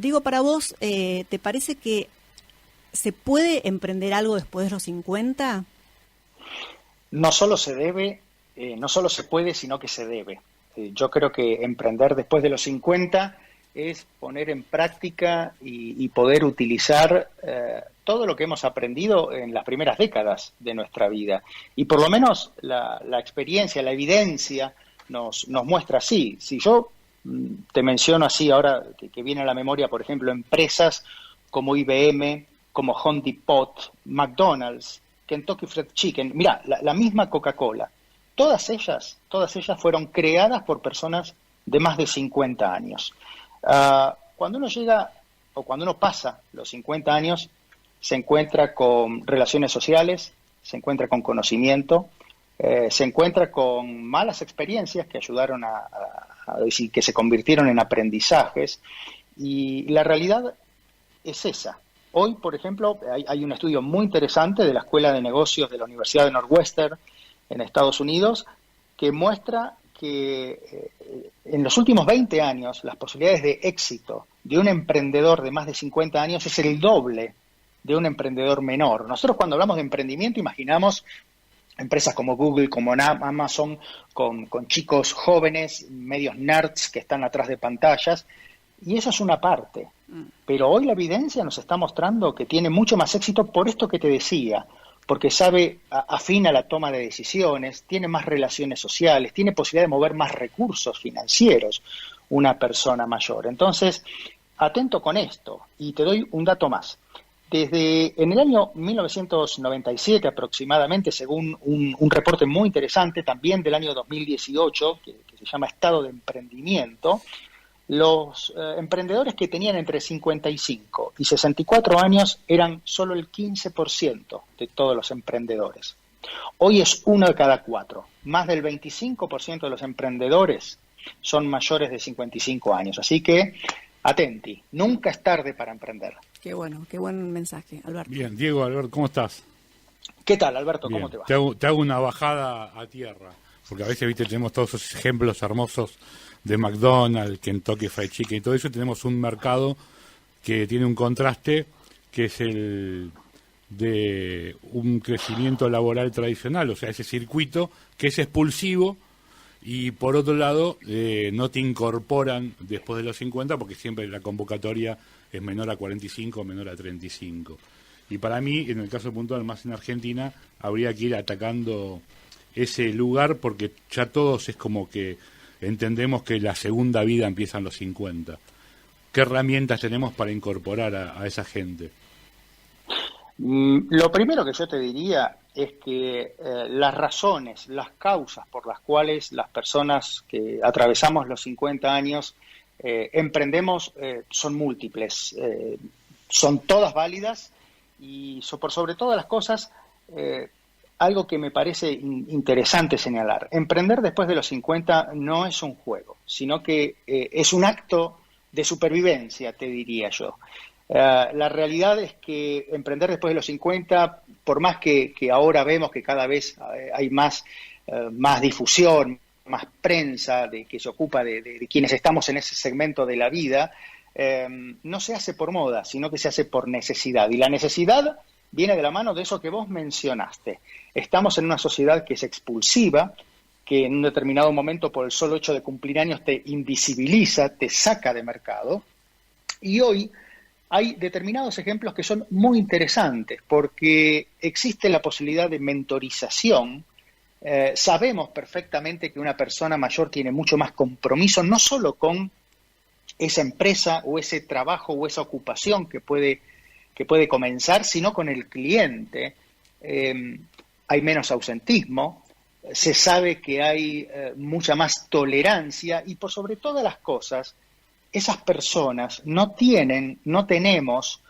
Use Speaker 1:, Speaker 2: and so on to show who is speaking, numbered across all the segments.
Speaker 1: Digo, para vos, ¿te parece que se puede emprender algo después de los 50?
Speaker 2: No solo se debe, no solo se puede, sino que se debe. Yo creo que emprender después de los 50 es poner en práctica y poder utilizar todo lo que hemos aprendido en las primeras décadas de nuestra vida. Y por lo menos la experiencia, la evidencia nos muestra así. Si yo te menciono así ahora que viene a la memoria, por ejemplo, empresas como IBM, como Home Depot, McDonald's, Kentucky Fried Chicken, mira, la misma Coca-Cola, todas ellas fueron creadas por personas de más de 50 años. Cuando uno llega, o cuando uno pasa los 50 años, se encuentra con relaciones sociales, se encuentra con conocimiento, se encuentra con malas experiencias que ayudaron que se convirtieron en aprendizajes, y la realidad es esa. Hoy, por ejemplo, hay un estudio muy interesante de la Escuela de Negocios de la Universidad de Northwestern en Estados Unidos que muestra que en los últimos 20 años las posibilidades de éxito de un emprendedor de más de 50 años es el doble de un emprendedor menor. Nosotros cuando hablamos de emprendimiento imaginamos empresas como Google, como Amazon, con chicos jóvenes, medios nerds que están atrás de pantallas, y eso es una parte. Pero hoy la evidencia nos está mostrando que tiene mucho más éxito por esto que te decía, porque afina la toma de decisiones, tiene más relaciones sociales, tiene posibilidad de mover más recursos financieros una persona mayor. Entonces, atento con esto, y te doy un dato más. En el año 1997 aproximadamente, según un reporte muy interesante, también del año 2018, que se llama Estado de Emprendimiento, los emprendedores que tenían entre 55 y 64 años eran solo el 15% de todos los emprendedores. Hoy es 1 de cada 4. Más del 25% de los emprendedores son mayores de 55 años. Así que, atenti, nunca es tarde para emprender.
Speaker 1: Qué bueno, qué buen mensaje, Alberto.
Speaker 3: Bien, Diego, Alberto, ¿cómo estás?
Speaker 2: ¿Qué tal, Alberto?
Speaker 3: Bien.
Speaker 2: ¿Cómo te va?
Speaker 3: Te hago una bajada a tierra, porque a veces, viste, tenemos todos esos ejemplos hermosos de McDonald's, Kentucky Fried Chicken y todo eso. Tenemos un mercado que tiene un contraste, que es el de un crecimiento laboral tradicional, o sea, ese circuito que es expulsivo, y por otro lado no te incorporan después de los 50 porque siempre la convocatoria es menor a 45 o menor a 35. Y para mí, en el caso puntual, más en Argentina, habría que ir atacando ese lugar, porque ya todos es como que entendemos que la segunda vida empieza en los 50. ¿Qué herramientas tenemos para incorporar a esa gente?
Speaker 2: Lo primero que yo te diría es que las razones, las causas por las cuales las personas que atravesamos los 50 años emprendemos son múltiples, son todas válidas, y por sobre todas las cosas, algo que me parece interesante señalar: emprender después de los 50 no es un juego, sino que es un acto de supervivencia, te diría yo. La realidad es que emprender después de los 50, por más que ahora vemos que cada vez hay más difusión, más prensa de que se ocupa de quienes estamos en ese segmento de la vida, no se hace por moda, sino que se hace por necesidad. Y la necesidad viene de la mano de eso que vos mencionaste. Estamos en una sociedad que es expulsiva, que en un determinado momento, por el solo hecho de cumplir años, te invisibiliza, te saca de mercado. Y hoy hay determinados ejemplos que son muy interesantes, porque existe la posibilidad de mentorización. Sabemos perfectamente que una persona mayor tiene mucho más compromiso, no solo con esa empresa o ese trabajo o esa ocupación que puede comenzar, sino con el cliente. Hay menos ausentismo, se sabe que hay mucha más tolerancia, y por sobre todas las cosas, esas personas no tenemos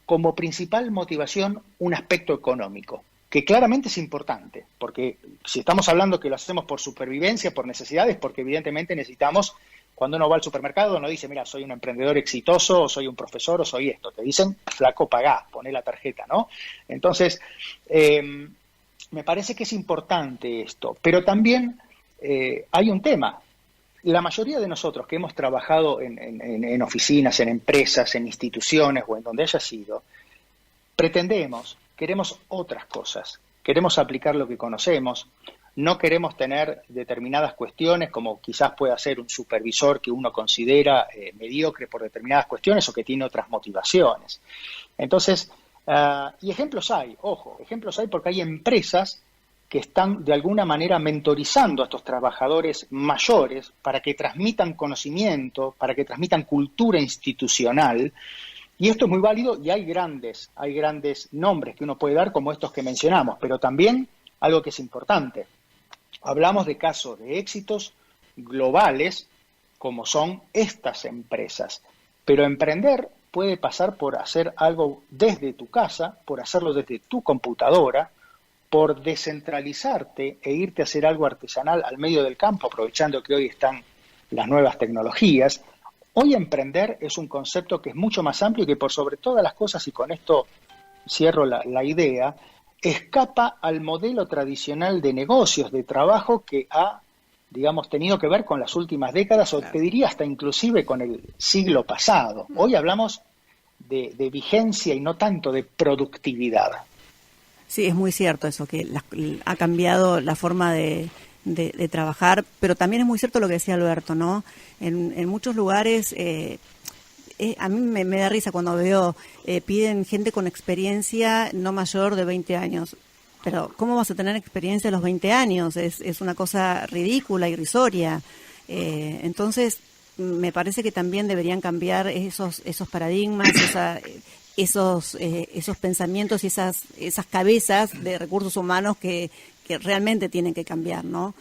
Speaker 2: como principal motivación un aspecto económico, que claramente es importante, porque si estamos hablando que lo hacemos por supervivencia, por necesidades, porque evidentemente necesitamos. Cuando uno va al supermercado no dice, mira, soy un emprendedor exitoso, o soy un profesor, o soy esto. Te dicen, flaco, pagá, poné la tarjeta, ¿no? Entonces, me parece que es importante esto. Pero también hay un tema. La mayoría de nosotros que hemos trabajado en oficinas, en empresas, en instituciones o en donde haya sido, queremos otras cosas, queremos aplicar lo que conocemos, no queremos tener determinadas cuestiones como quizás pueda ser un supervisor que uno considera mediocre por determinadas cuestiones o que tiene otras motivaciones. Entonces, y ejemplos hay porque hay empresas que están de alguna manera mentorizando a estos trabajadores mayores para que transmitan conocimiento, para que transmitan cultura institucional, y esto es muy válido y hay grandes nombres que uno puede dar como estos que mencionamos, pero también algo que es importante. Hablamos de casos de éxitos globales como son estas empresas, pero emprender puede pasar por hacer algo desde tu casa, por hacerlo desde tu computadora, por descentralizarte e irte a hacer algo artesanal al medio del campo, aprovechando que hoy están las nuevas tecnologías. Hoy emprender es un concepto que es mucho más amplio y que por sobre todas las cosas, y con esto cierro la idea, escapa al modelo tradicional de negocios, de trabajo que ha, digamos, tenido que ver con las últimas décadas, o te diría hasta inclusive con el siglo pasado. Hoy hablamos de vigencia y no tanto de productividad.
Speaker 1: Sí, es muy cierto eso, que ha cambiado la forma de trabajar, pero también es muy cierto lo que decía Alberto, ¿no? En muchos lugares, a mí me da risa cuando veo, piden gente con experiencia no mayor de 20 años. Pero ¿cómo vas a tener experiencia a los 20 años? Es una cosa ridícula, irrisoria. Entonces, me parece que también deberían cambiar esos paradigmas, esos pensamientos y esas cabezas de recursos humanos que realmente tienen que cambiar, ¿no?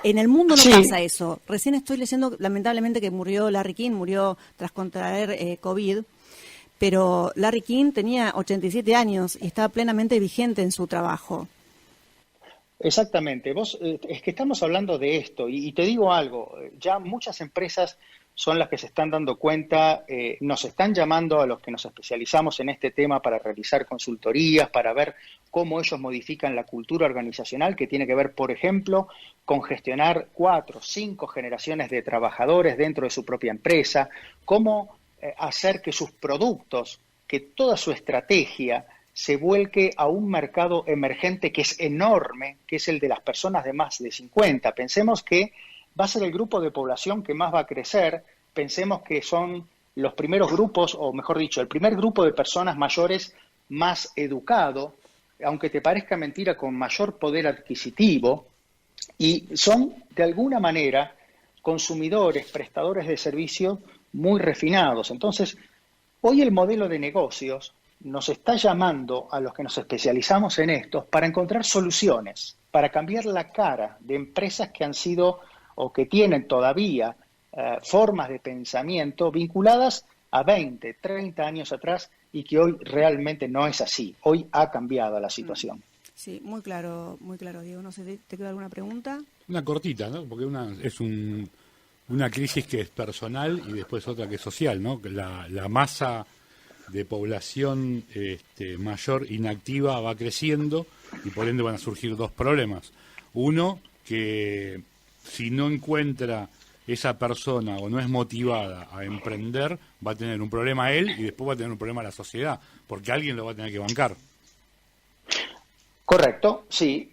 Speaker 1: En el mundo no pasa eso. Recién estoy leyendo, lamentablemente, que murió Larry King, murió tras contraer COVID, pero Larry King tenía 87 años y estaba plenamente vigente en su trabajo.
Speaker 2: Exactamente. Es que estamos hablando de esto y te digo algo, ya muchas empresas son las que se están dando cuenta, nos están llamando a los que nos especializamos en este tema para realizar consultorías, para ver cómo ellos modifican la cultura organizacional, que tiene que ver, por ejemplo, con gestionar 4 o 5 generaciones de trabajadores dentro de su propia empresa, cómo hacer que sus productos, que toda su estrategia se vuelque a un mercado emergente que es enorme, que es el de las personas de más de 50. Pensemos que va a ser el grupo de población que más va a crecer, pensemos que son los primeros grupos, o mejor dicho, el primer grupo de personas mayores más educado, aunque te parezca mentira, con mayor poder adquisitivo, y son de alguna manera consumidores, prestadores de servicios muy refinados. Entonces, hoy el modelo de negocios nos está llamando a los que nos especializamos en estos para encontrar soluciones, para cambiar la cara de empresas que han sido o que tienen todavía formas de pensamiento vinculadas a 20, 30 años atrás y que hoy realmente no es así. Hoy ha cambiado la situación.
Speaker 1: Sí, muy claro, Diego. No sé, ¿te queda alguna pregunta?
Speaker 3: Una cortita, ¿no? Porque es una crisis que es personal y después otra que es social, ¿no? La masa de población mayor inactiva va creciendo y por ende van a surgir 2 problemas. Uno, que si no encuentra esa persona o no es motivada a emprender, va a tener un problema él y después va a tener un problema la sociedad, porque alguien lo va a tener que bancar.
Speaker 2: Correcto, sí,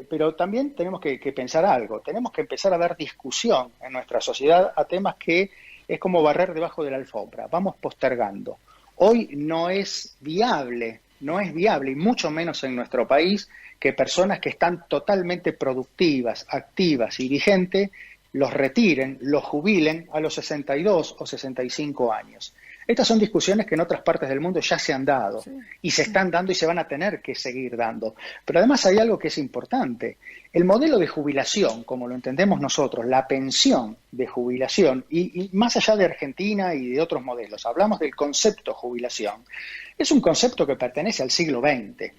Speaker 2: pero también tenemos que pensar algo, tenemos que empezar a dar discusión en nuestra sociedad a temas que es como barrer debajo de la alfombra, vamos postergando. Hoy no es viable, y mucho menos en nuestro país, que personas que están totalmente productivas, activas y vigentes, los retiren, los jubilen a los 62 o 65 años. Estas son discusiones que en otras partes del mundo ya se han dado, y se están dando y se van a tener que seguir dando. Pero además hay algo que es importante. El modelo de jubilación, como lo entendemos nosotros, la pensión de jubilación, y más allá de Argentina y de otros modelos, hablamos del concepto jubilación, es un concepto que pertenece al siglo XX.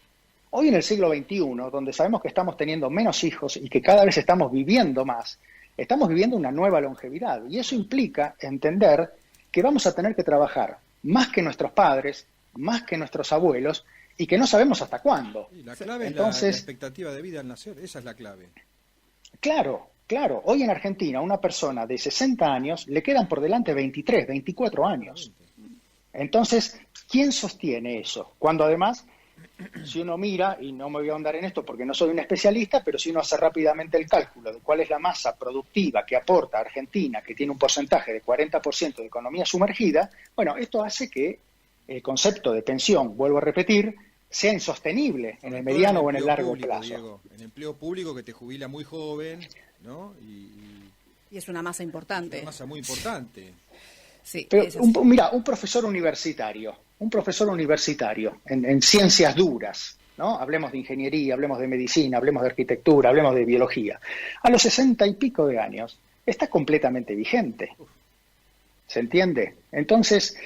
Speaker 2: Hoy en el siglo XXI, donde sabemos que estamos teniendo menos hijos y que cada vez estamos viviendo más, estamos viviendo una nueva longevidad, y eso implica entender que vamos a tener que trabajar más que nuestros padres, más que nuestros abuelos, y que no sabemos hasta cuándo.
Speaker 4: Y la clave es la expectativa de vida al nacer, esa es la clave.
Speaker 2: Claro, Claro, hoy en Argentina a una persona de 60 años le quedan por delante 23, 24 años. Entonces, ¿quién sostiene eso? Cuando además, si uno mira, y no me voy a ahondar en esto porque no soy un especialista, pero si uno hace rápidamente el cálculo de cuál es la masa productiva que aporta Argentina, que tiene un porcentaje de 40% de economía sumergida, bueno, esto hace que el concepto de pensión, vuelvo a repetir, sea insostenible en el mediano o en el largo plazo.
Speaker 4: Diego, el empleo público que te jubila muy joven, ¿no?
Speaker 1: Y es una masa importante.
Speaker 4: Es una masa muy importante.
Speaker 1: Sí,
Speaker 2: pero mira, un profesor universitario en ciencias duras, ¿no? Hablemos de ingeniería, hablemos de medicina, hablemos de arquitectura, hablemos de biología. A los 60 y pico de años está completamente vigente. ¿Se entiende? Entonces,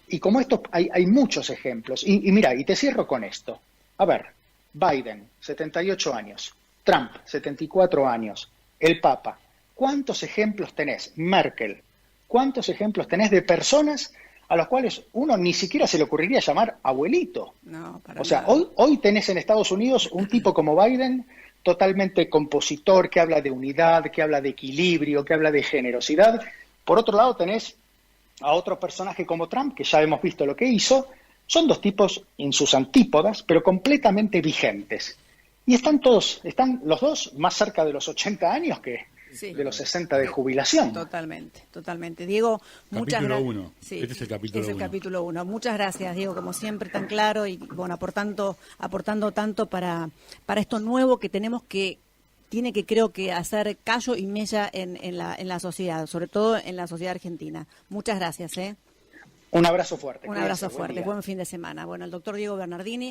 Speaker 2: y como esto hay muchos ejemplos. Y mira, y te cierro con esto. A ver, Biden, 78 años. Trump, 74 años. El Papa. ¿Cuántos ejemplos tenés? Merkel. ¿Cuántos ejemplos tenés de personas a las cuales uno ni siquiera se le ocurriría llamar abuelito?
Speaker 1: No, para
Speaker 2: o sea,
Speaker 1: nada.
Speaker 2: hoy tenés en Estados Unidos un tipo como Biden, totalmente compositor, que habla de unidad, que habla de equilibrio, que habla de generosidad. Por otro lado tenés a otro personaje como Trump, que ya hemos visto lo que hizo. Son dos tipos en sus antípodas, pero completamente vigentes. Y están los dos más cerca de los 80 años que
Speaker 1: Sí.
Speaker 2: de los 60 de jubilación.
Speaker 1: Totalmente, totalmente. Diego, muchas gracias.
Speaker 3: Capítulo 1.
Speaker 1: Sí,
Speaker 3: Este es el capítulo 1.
Speaker 1: capítulo 1. Muchas gracias, Diego, como siempre, tan claro y bueno, aportando tanto para esto nuevo que tenemos que tiene que creo que hacer callo y mella en la sociedad, sobre todo en la sociedad argentina. Muchas gracias, ¿eh?
Speaker 2: Un abrazo fuerte.
Speaker 1: Un abrazo
Speaker 2: Cuídense,
Speaker 1: fuerte,
Speaker 2: buen día.
Speaker 1: buen fin de semana. Bueno, el doctor Diego Bernardini.